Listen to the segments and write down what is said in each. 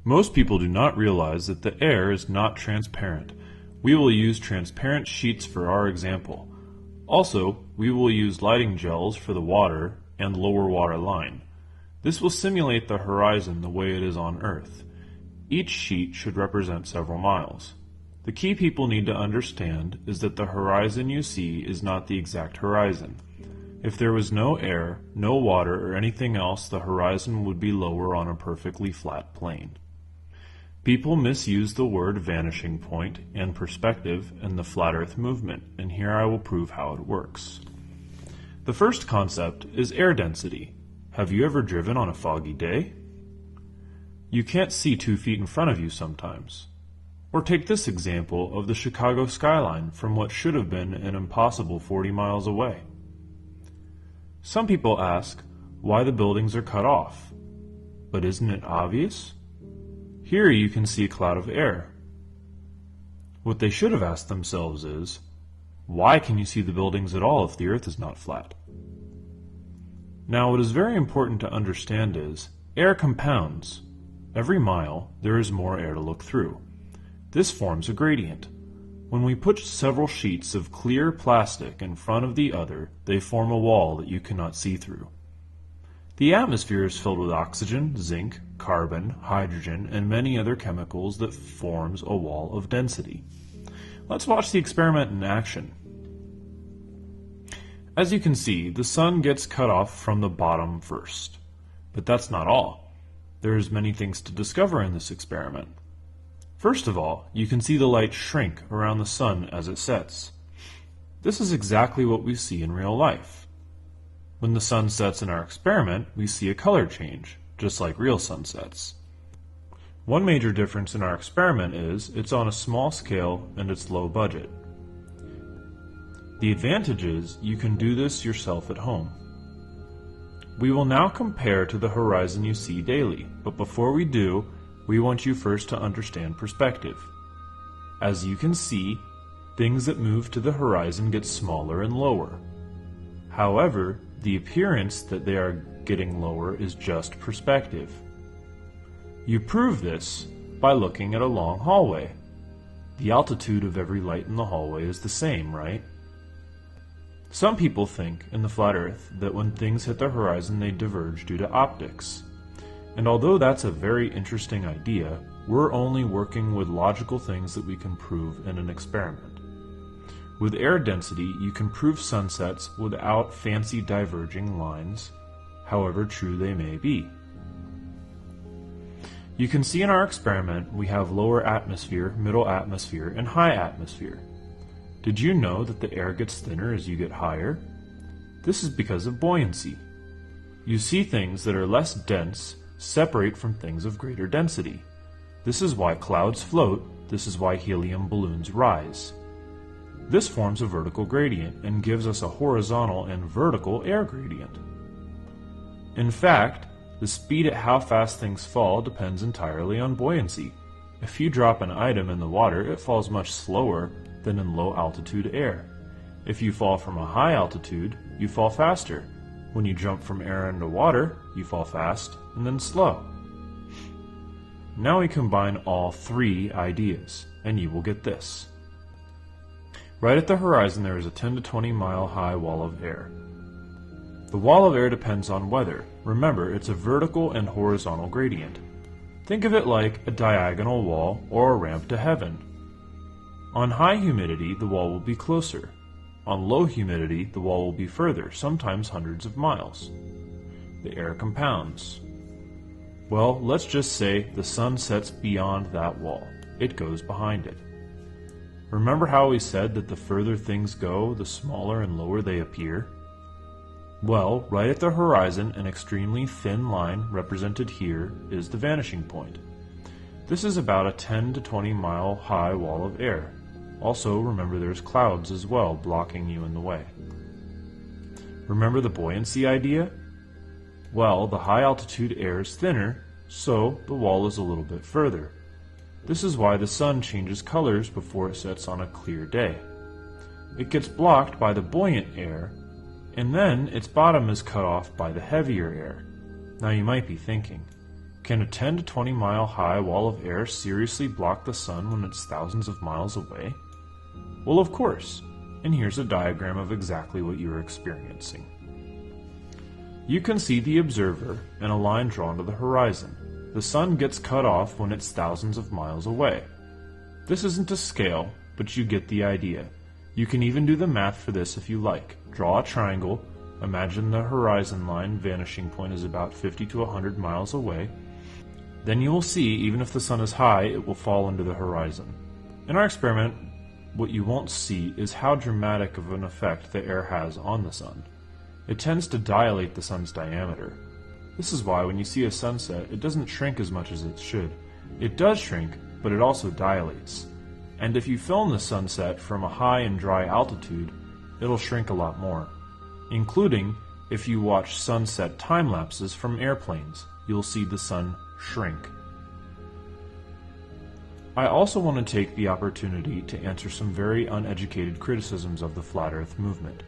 Most people do not realize that the air is not transparent. We will use transparent sheets for our example. Also, we will use lighting gels for the water and lower water line. This will simulate the horizon the way it is on Earth. Each sheet should represent several miles. The key people need to understand is that the horizon you see is not the exact horizon. If there was no air, no water, or anything else, the horizon would be lower on a perfectly flat plane. People misuse the word vanishing point and perspective in the flat Earth movement, and here I will prove how it works. The first concept is air density. Have you ever driven on a foggy day? You can't see 2 feet in front of you sometimes. Or take this example of the Chicago skyline from what should have been an impossible 40 miles away. Some people ask why the buildings are cut off. But isn't it obvious? Here you can see a cloud of air. What they should have asked themselves is, why can you see the buildings at all if the Earth is not flat? Now, what is very important to understand is, air compounds. Every mile, there is more air to look through. This forms a gradient. When we put several sheets of clear plastic in front of the other, they form a wall that you cannot see through. The atmosphere is filled with oxygen, zinc, carbon, hydrogen, and many other chemicals that forms a wall of density. Let's watch the experiment in action. As you can see, the sun gets cut off from the bottom first. But that's not all. There's many things to discover in this experiment. First of all, you can see the light shrink around the sun as it sets. This is exactly what we see in real life. When the sun sets in our experiment, we see a color change, just like real sunsets. One major difference in our experiment is it's on a small scale and it's low budget. The advantage is you can do this yourself at home. We will now compare to the horizon you see daily, but before we do, we want you first to understand perspective. As you can see, things that move to the horizon get smaller and lower. However, the appearance that they are getting lower is just perspective. You prove this by looking at a long hallway. The altitude of every light in the hallway is the same, right? Some people think in the flat Earth that when things hit the horizon they diverge due to optics. And although that's a very interesting idea, we're only working with logical things that we can prove in an experiment. With air density, you can prove sunsets without fancy diverging lines, however true they may be. You can see in our experiment we have lower atmosphere, middle atmosphere, and high atmosphere. Did you know that the air gets thinner as you get higher? This is because of buoyancy. You see things that are less dense separate from things of greater density. This is why clouds float, this is why helium balloons rise. This forms a vertical gradient and gives us a horizontal and vertical air gradient. In fact, the speed at how fast things fall depends entirely on buoyancy. If you drop an item in the water, it falls much slower than in low altitude air. If you fall from a high altitude, you fall faster. When you jump from air into water, you fall fast and then slow. Now we combine all 3 ideas, and you will get this. Right at the horizon there is a 10 to 20 mile high wall of air. The wall of air depends on weather. Remember, it's a vertical and horizontal gradient. Think of it like a diagonal wall or a ramp to heaven. On high humidity, the wall will be closer. On low humidity, the wall will be further, sometimes hundreds of miles. The air compounds. Well, let's just say the sun sets beyond that wall. It goes behind it. Remember how we said that the further things go, the smaller and lower they appear? Well, right at the horizon, an extremely thin line represented here is the vanishing point. This is about a 10 to 20 mile high wall of air. Also, remember there's clouds as well blocking you in the way. Remember the buoyancy idea? Well, the high altitude air is thinner, so the wall is a little bit further. This is why the sun changes colors before it sets on a clear day. It gets blocked by the buoyant air, and then its bottom is cut off by the heavier air. Now you might be thinking, Can a 10 to 20 mile high wall of air seriously block the sun when it's thousands of miles away? Well, of course, and here's a diagram of exactly what you're experiencing. You can see the observer and a line drawn to the horizon. The sun gets cut off when it's thousands of miles away. This isn't to scale, but you get the idea. You can even do the math for this if you like. Draw a triangle, imagine the horizon line vanishing point is about 50 to 100 miles away. Then you will see, even if the sun is high, it will fall into the horizon. In our experiment, what you won't see is how dramatic of an effect the air has on the sun. It tends to dilate the sun's diameter. This is why when you see a sunset, it doesn't shrink as much as it should. It does shrink, but it also dilates. And if you film the sunset from a high and dry altitude, it'll shrink a lot more. Including if you watch sunset time lapses from airplanes, you'll see the sun shrink. I also want to take the opportunity to answer some very uneducated criticisms of the Flat Earth movement.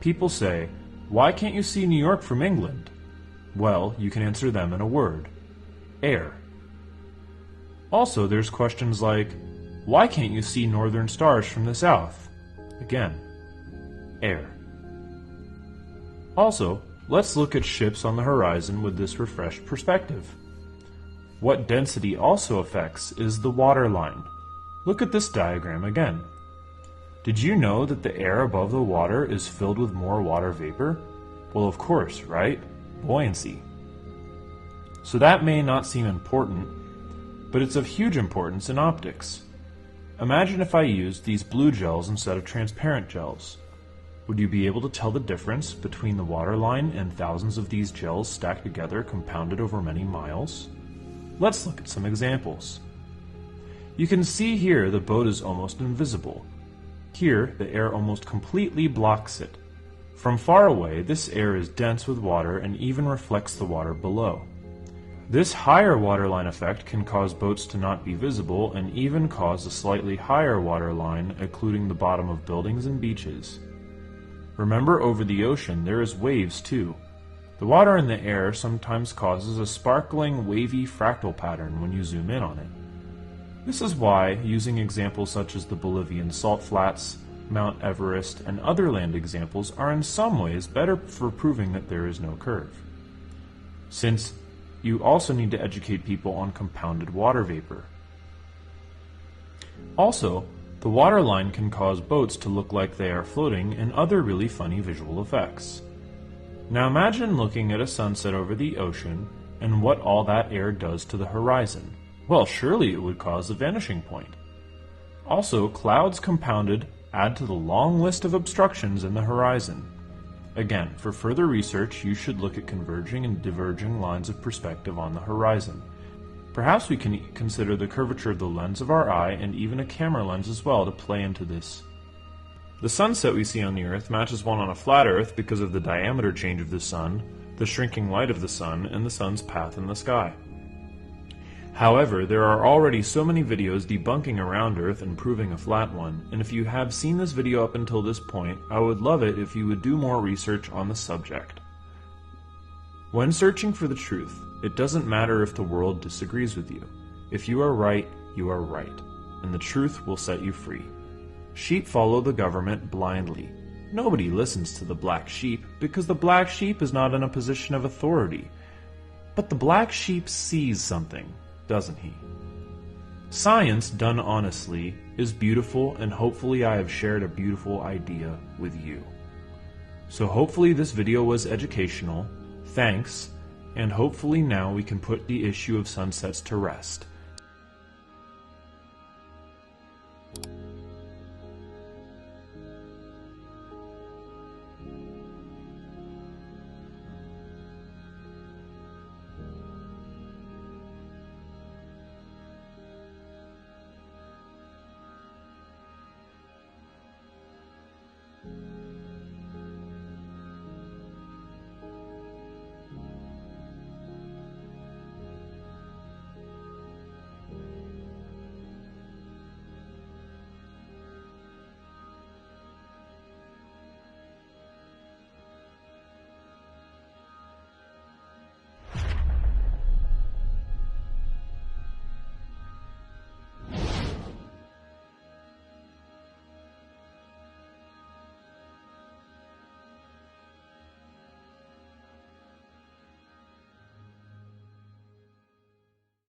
People say, "Why can't you see New York from England?" Well, you can answer them in a word: air. Also, there's questions like, "Why can't you see northern stars from the south?" Again, air. Also, let's look at ships on the horizon with this refreshed perspective. What density also affects is the water line. Look at this diagram again. Did you know that the air above the water is filled with more water vapor? Well, of course, right? Buoyancy. So that may not seem important, but it's of huge importance in optics. Imagine if I used these blue gels instead of transparent gels. Would you be able to tell the difference between the water line and thousands of these gels stacked together compounded over many miles? Let's look at some examples. You can see here the boat is almost invisible. Here, the air almost completely blocks it. From far away, this air is dense with water and even reflects the water below. This higher waterline effect can cause boats to not be visible and even cause a slightly higher waterline occluding the bottom of buildings and beaches. Remember, over the ocean there is waves too. The water in the air sometimes causes a sparkling, wavy fractal pattern when you zoom in on it. This is why using examples such as the Bolivian salt flats, Mount Everest, and other land examples are in some ways better for proving that there is no curve. Since you also need to educate people on compounded water vapor. Also, the water line can cause boats to look like they are floating and other really funny visual effects. Now imagine looking at a sunset over the ocean and what all that air does to the horizon. Well, surely it would cause a vanishing point. Also, clouds compounded add to the long list of obstructions in the horizon. Again, for further research, you should look at converging and diverging lines of perspective on the horizon. Perhaps we can consider the curvature of the lens of our eye and even a camera lens as well to play into this. The sunset we see on the Earth matches one on a flat Earth because of the diameter change of the sun, the shrinking light of the sun, and the sun's path in the sky. However, there are already so many videos debunking a round Earth and proving a flat one, and if you have seen this video up until this point, I would love it if you would do more research on the subject. When searching for the truth, it doesn't matter if the world disagrees with you. If you are right, you are right, and the truth will set you free. Sheep follow the government blindly. Nobody listens to the black sheep because the black sheep is not in a position of authority. But the black sheep sees something, doesn't he? Science done honestly is beautiful, and hopefully I have shared a beautiful idea with you. So hopefully this video was educational. Thanks, and hopefully now we can put the issue of sunsets to rest.